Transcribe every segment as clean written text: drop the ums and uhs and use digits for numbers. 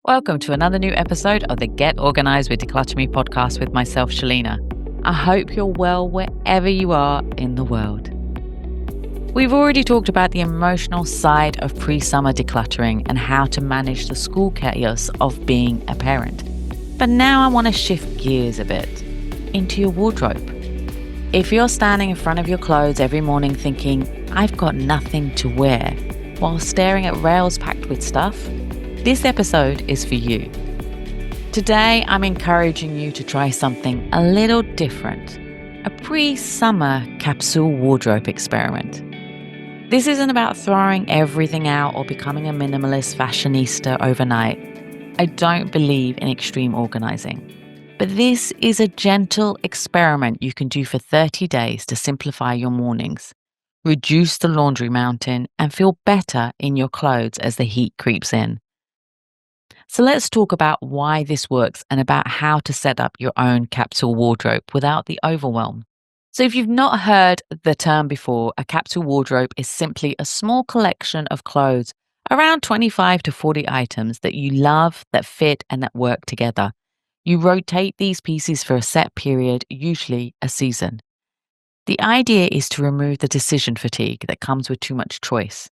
Welcome to another new episode of the Get Organised with Decluttr Me podcast with myself, Shalina. I hope you're well wherever you are in the world. We've already talked about the emotional side of pre-summer decluttering and how to manage the school chaos of being a parent. But now I want to shift gears a bit into your wardrobe. If you're standing in front of your clothes every morning thinking, I've got nothing to wear, while staring at rails packed with stuff, this episode is for you. Today, I'm encouraging you to try something a little different, a pre-summer capsule wardrobe experiment. This isn't about throwing everything out or becoming a minimalist fashionista overnight. I don't believe in extreme organizing. But this is a gentle experiment you can do for 30 days to simplify your mornings, reduce the laundry mountain, and feel better in your clothes as the heat creeps in. So let's talk about why this works and about how to set up your own capsule wardrobe without the overwhelm. So if you've not heard the term before, a capsule wardrobe is simply a small collection of clothes, around 25 to 40 items that you love, that fit, and that work together. You rotate these pieces for a set period, usually a season. The idea is to remove the decision fatigue that comes with too much choice.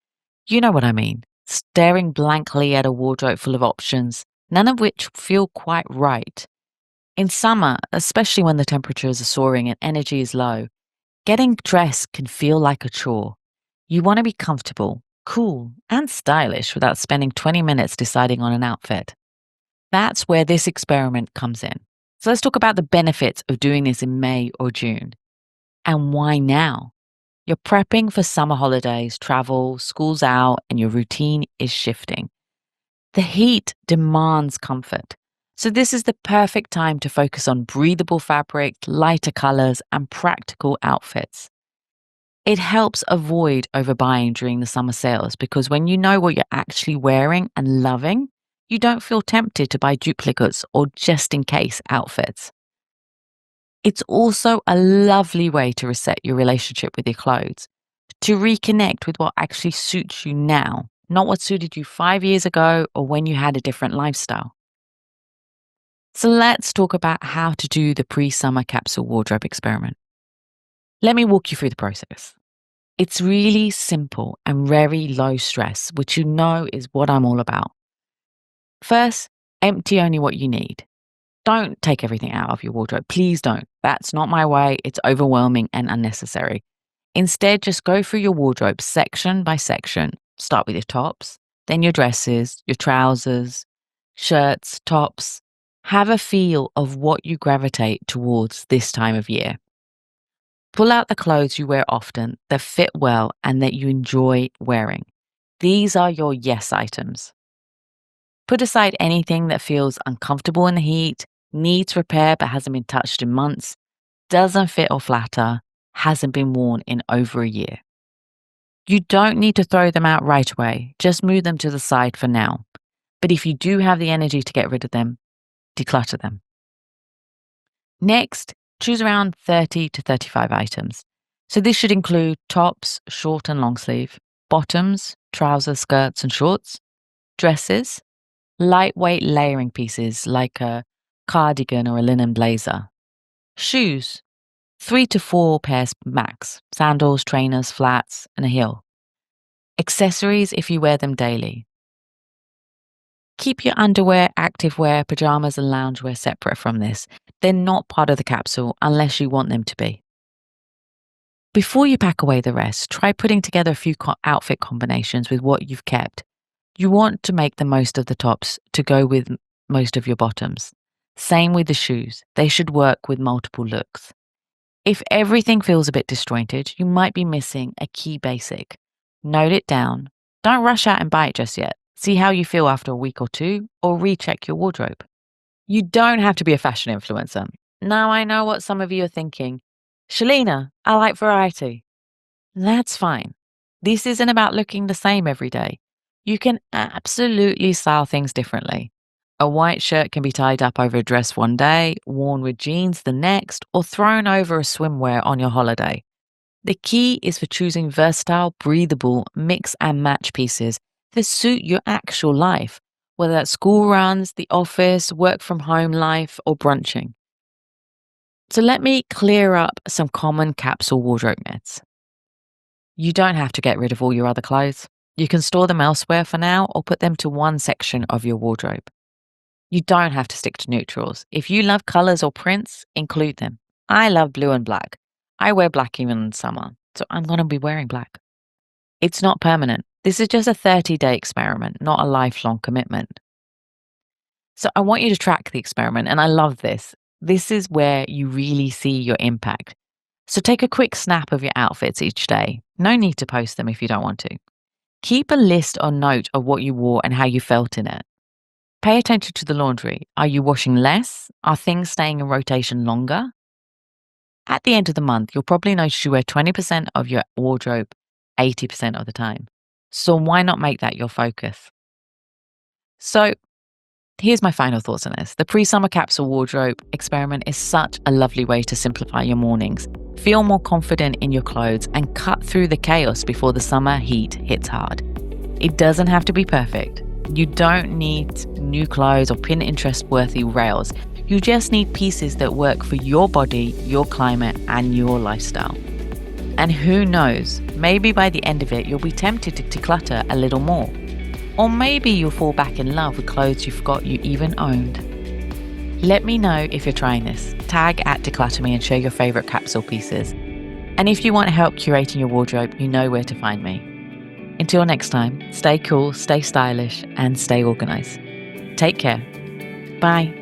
You know what I mean. Staring blankly at a wardrobe full of options, none of which feel quite right. In summer, especially when the temperatures are soaring and energy is low, getting dressed can feel like a chore. You want to be comfortable, cool, and stylish without spending 20 minutes deciding on an outfit. That's where this experiment comes in. So let's talk about the benefits of doing this in May or June. And why now? You're prepping for summer holidays, travel, school's out, and your routine is shifting. The heat demands comfort. So this is the perfect time to focus on breathable fabrics, lighter colors, and practical outfits. It helps avoid overbuying during the summer sales because when you know what you're actually wearing and loving, you don't feel tempted to buy duplicates or just in case outfits. It's also a lovely way to reset your relationship with your clothes, to reconnect with what actually suits you now, not what suited you 5 years ago or when you had a different lifestyle. So let's talk about how to do the pre-summer capsule wardrobe experiment. Let me walk you through the process. It's really simple and very low stress, which you know is what I'm all about. First, empty only what you need. Don't take everything out of your wardrobe. Please don't. That's not my way. It's overwhelming and unnecessary. Instead, just go through your wardrobe section by section. Start with your tops, then your dresses, your trousers, shirts, tops. Have a feel of what you gravitate towards this time of year. Pull out the clothes you wear often, that fit well, and that you enjoy wearing. These are your yes items. Put aside anything that feels uncomfortable in the heat, needs repair but hasn't been touched in months, doesn't fit or flatter, hasn't been worn in over a year. You don't need to throw them out right away, just move them to the side for now. But if you do have the energy to get rid of them, declutter them. Next, choose around 30 to 35 items. So this should include tops, short and long sleeve, bottoms, trousers, skirts and shorts, dresses, lightweight layering pieces like a cardigan or a linen blazer, shoes, 3 to 4 pairs max, sandals, trainers, flats, and a heel. Accessories if you wear them daily. Keep your underwear, activewear, pajamas, and loungewear separate from this. They're not part of the capsule unless you want them to be. Before you pack away the rest, try putting together a few outfit combinations with what you've kept. You want to make the most of the tops to go with most of your bottoms. Same with the shoes. They should work with multiple looks. If everything feels a bit disjointed, you might be missing a key basic. Note it down. Don't rush out and buy it just yet. See how you feel after a week or two, or recheck your wardrobe. You don't have to be a fashion influencer. Now I know what some of you are thinking. Shalina, I like variety. That's fine. This isn't about looking the same every day. You can absolutely style things differently. A white shirt can be tied up over a dress one day, worn with jeans the next, or thrown over a swimwear on your holiday. The key is for choosing versatile, breathable, mix and match pieces that suit your actual life, whether that's school runs, the office, work from home life, or brunching. So let me clear up some common capsule wardrobe myths. You don't have to get rid of all your other clothes. You can store them elsewhere for now or put them to one section of your wardrobe. You don't have to stick to neutrals. If you love colors or prints, include them. I love blue and black. I wear black even in summer, so I'm going to be wearing black. It's not permanent. This is just a 30-day experiment, not a lifelong commitment. So I want you to track the experiment, and I love this. This is where you really see your impact. So take a quick snap of your outfits each day. No need to post them if you don't want to. Keep a list or note of what you wore and how you felt in it. Pay attention to the laundry. Are you washing less? Are things staying in rotation longer? At the end of the month, you'll probably notice you wear 20% of your wardrobe 80% of the time. So why not make that your focus? So here's my final thoughts on this. The pre-summer capsule wardrobe experiment is such a lovely way to simplify your mornings, feel more confident in your clothes, and cut through the chaos before the summer heat hits hard. It doesn't have to be perfect. You don't need new clothes or Pinterest-worthy rails. You just need pieces that work for your body, your climate, and your lifestyle. And who knows, maybe by the end of it, you'll be tempted to declutter a little more. Or maybe you'll fall back in love with clothes you forgot you even owned. Let me know if you're trying this. Tag at Decluttr Me and share your favorite capsule pieces. And if you want help curating your wardrobe, you know where to find me. Until next time, stay cool, stay stylish, and stay organized. Take care. Bye.